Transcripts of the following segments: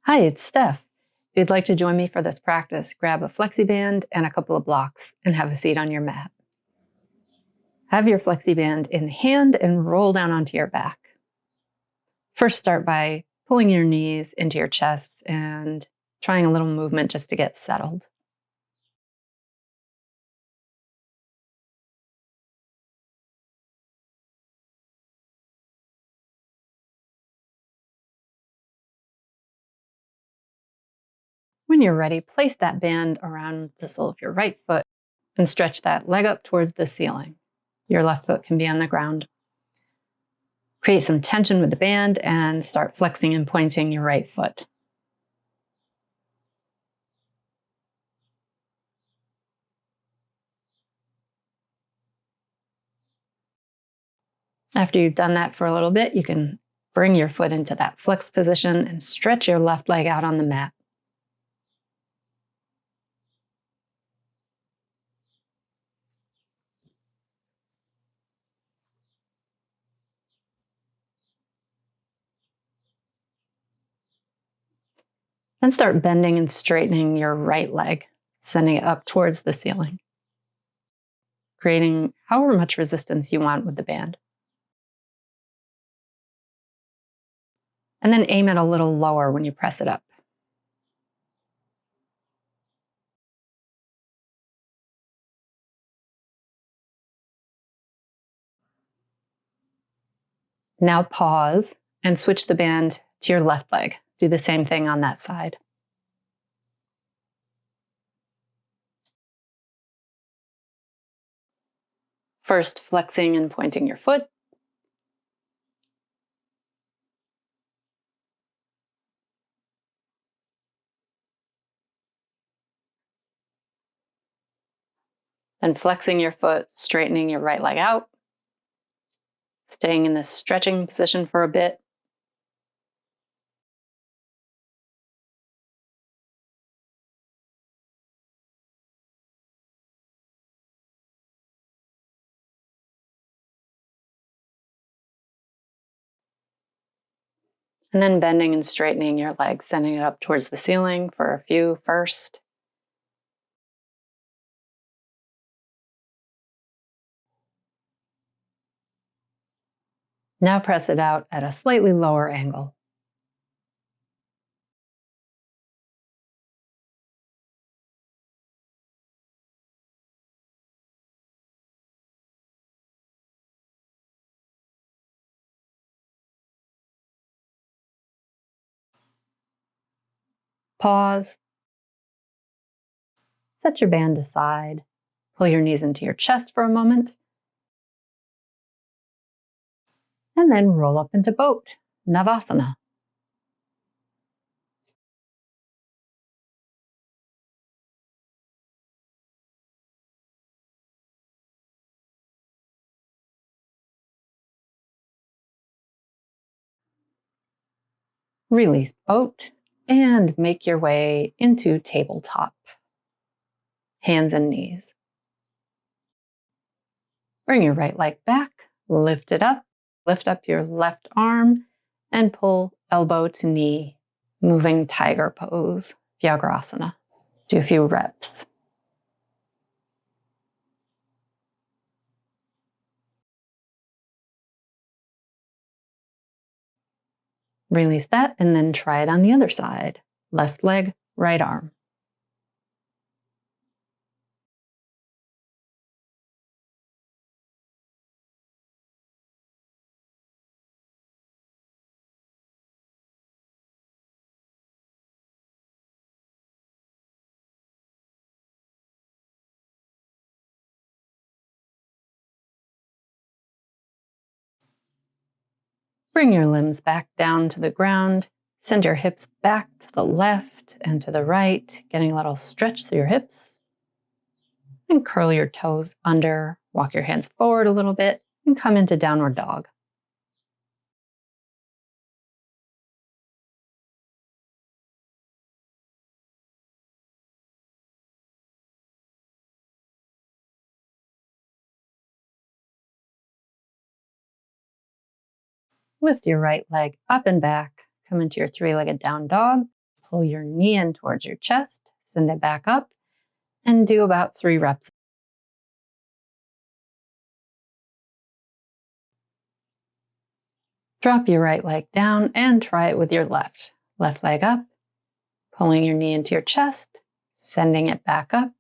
Hi, it's Steph. If you'd like to join me for this practice, grab a flexi band and a couple of blocks and have a seat on your mat. Have your flexi band in hand and roll down onto your back. First, start by pulling your knees into your chest and trying a little movement just to get settled. When you're ready, place that band around the sole of your right foot and stretch that leg up towards the ceiling. Your left foot can be on the ground. Create some tension with the band and start flexing and pointing your right foot. After you've done that for a little bit, you can bring your foot into that flex position and stretch your left leg out on the mat. Then start bending and straightening your right leg, sending it up towards the ceiling, creating however much resistance you want with the band. And then aim it a little lower when you press it up. Now pause and switch the band to your left leg. Do the same thing on that side. First, flexing and pointing your foot. Then flexing your foot, straightening your right leg out. Staying in this stretching position for a bit. And then bending and straightening your legs, sending it up towards the ceiling for a few first. Now press it out at a slightly lower angle. Pause. Set your band aside. Pull your knees into your chest for a moment. And then roll up into boat, Navasana. Release boat and make your way into tabletop. Hands and knees. Bring your right leg back, lift it up, lift up your left arm, and pull elbow to knee, moving tiger pose, Vyagrasana. Do a few reps. Release that and then try it on the other side. Left leg, right arm. Bring your limbs back down to the ground. Send your hips back to the left and to the right, getting a little stretch through your hips. And curl your toes under, walk your hands forward a little bit, and come into downward dog. Lift your right leg up and back. Come into your three-legged down dog. pull your knee in towards your chest, send it back up, and do about 3 reps. Drop your right leg down and try it with your left. Left leg up, pulling your knee into your chest, sending it back up,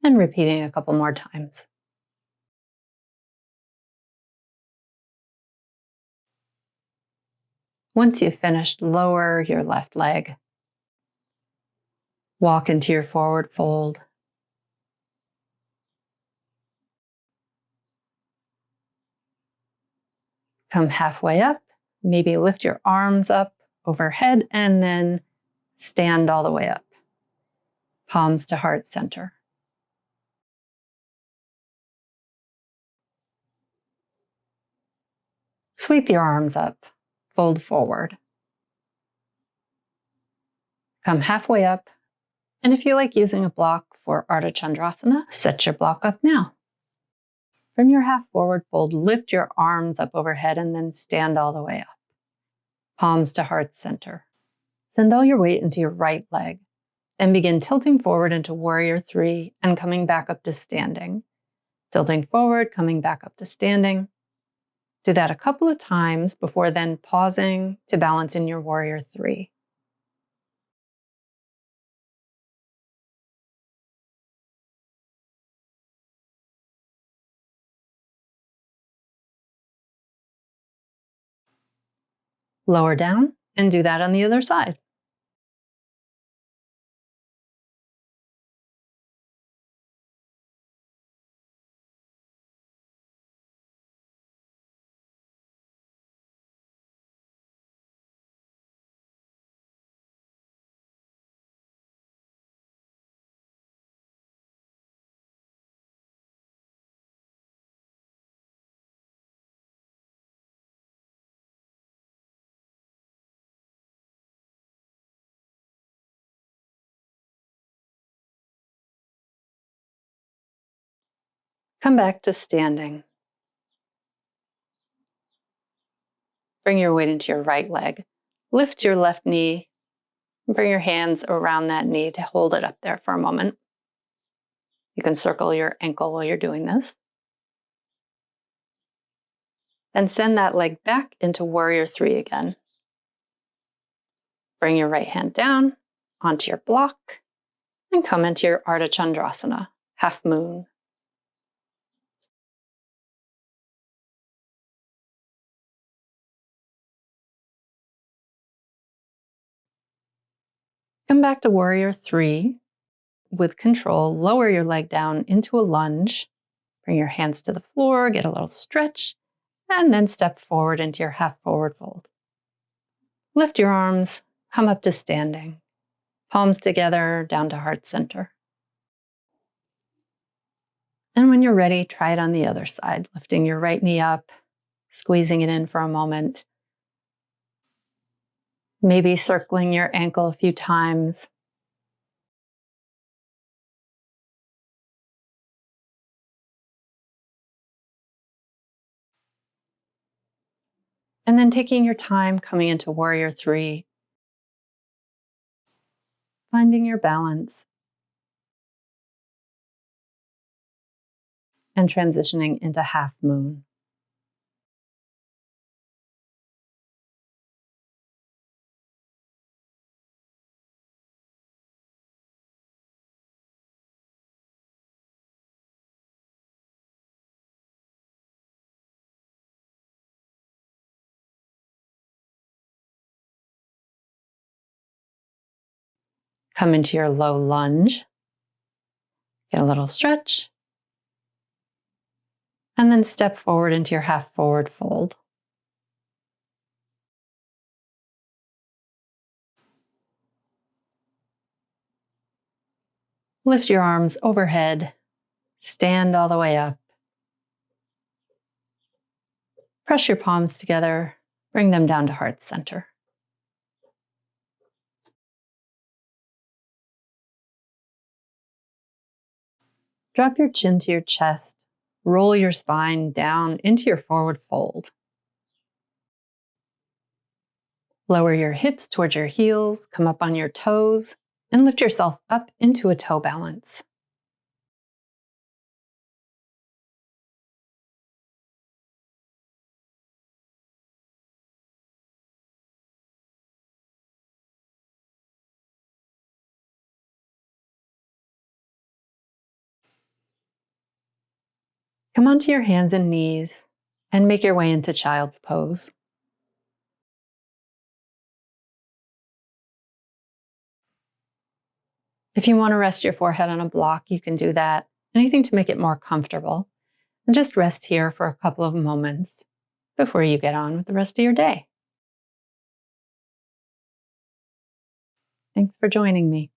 and repeating a couple more times. Once you've finished, lower your left leg. Walk into your forward fold. Come halfway up, maybe lift your arms up overhead and then stand all the way up. Palms to heart center. Sweep your arms up, fold forward. Come halfway up, and if you like using a block for Ardha Chandrasana, set your block up now. From your half forward fold, lift your arms up overhead and then stand all the way up. Palms to heart center. Send all your weight into your right leg. Then begin tilting forward into Warrior 3 and coming back up to standing. Tilting forward, coming back up to standing. Do that a couple of times before then pausing to balance in your Warrior 3. Lower down and do that on the other side. Come back to standing. Bring your weight into your right leg. Lift your left knee. Bring your hands around that knee to hold it up there for a moment. You can circle your ankle while you're doing this. Then send that leg back into Warrior 3 again. Bring your right hand down onto your block and come into your Ardha Chandrasana, half moon. Come back to Warrior 3. With control, lower your leg down into a lunge. Bring your hands to the floor, get a little stretch, and then step forward into your half forward fold. Lift your arms, come up to standing. Palms together, down to heart center. And when you're ready, try it on the other side, lifting your right knee up, squeezing it in for a moment. Maybe circling your ankle a few times. And then taking your time coming into Warrior 3, finding your balance, and transitioning into half moon. Come into your low lunge, get a little stretch, and then step forward into your half forward fold. Lift your arms overhead, stand all the way up. Press your palms together, bring them down to heart center. Drop your chin to your chest, roll your spine down into your forward fold. Lower your hips towards your heels, come up on your toes, and lift yourself up into a toe balance. Come onto your hands and knees and make your way into child's pose. If you want to rest your forehead on a block, you can do that. Anything to make it more comfortable. And just rest here for a couple of moments before you get on with the rest of your day. Thanks for joining me.